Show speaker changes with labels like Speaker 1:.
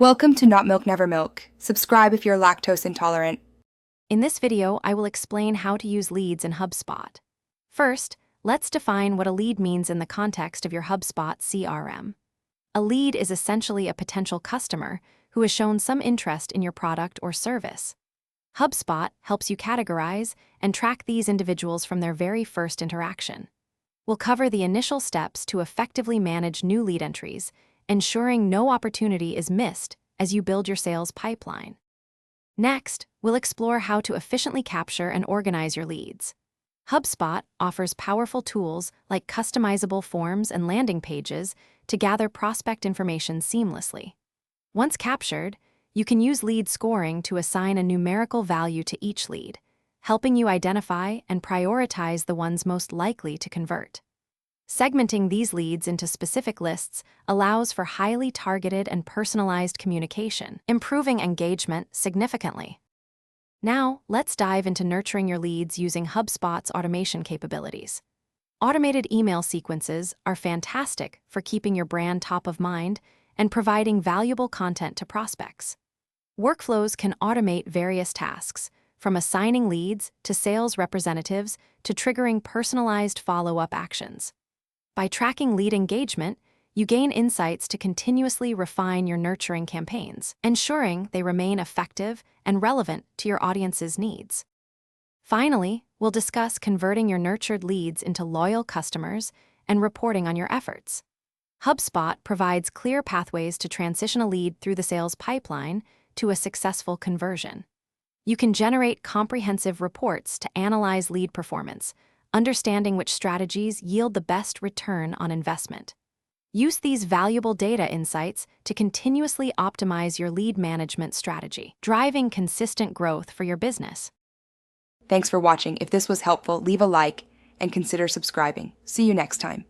Speaker 1: Welcome to Not Milk Never Milk. Subscribe if you're lactose intolerant.
Speaker 2: In this video, I will explain how to use leads in HubSpot. First, let's define what a lead means in the context of your HubSpot CRM. A lead is essentially a potential customer who has shown some interest in your product or service. HubSpot helps you categorize and track these individuals from their very first interaction. We'll cover the initial steps to effectively manage new lead entries, ensuring no opportunity is missed as you build your sales pipeline. Next, we'll explore how to efficiently capture and organize your leads. HubSpot offers powerful tools like customizable forms and landing pages to gather prospect information seamlessly. Once captured, you can use lead scoring to assign a numerical value to each lead, helping you identify and prioritize the ones most likely to convert. Segmenting these leads into specific lists allows for highly targeted and personalized communication, improving engagement significantly. Now, let's dive into nurturing your leads using HubSpot's automation capabilities. Automated email sequences are fantastic for keeping your brand top of mind and providing valuable content to prospects. Workflows can automate various tasks, from assigning leads to sales representatives to triggering personalized follow-up actions. By tracking lead engagement, you gain insights to continuously refine your nurturing campaigns, ensuring they remain effective and relevant to your audience's needs. Finally, we'll discuss converting your nurtured leads into loyal customers and reporting on your efforts. HubSpot provides clear pathways to transition a lead through the sales pipeline to a successful conversion. You can generate comprehensive reports to analyze lead performance, understanding which strategies yield the best return on investment. Use these valuable data insights to continuously optimize your lead management strategy, driving consistent growth for your business.
Speaker 1: Thanks for watching. If this was helpful, leave a like and consider subscribing. See you next time.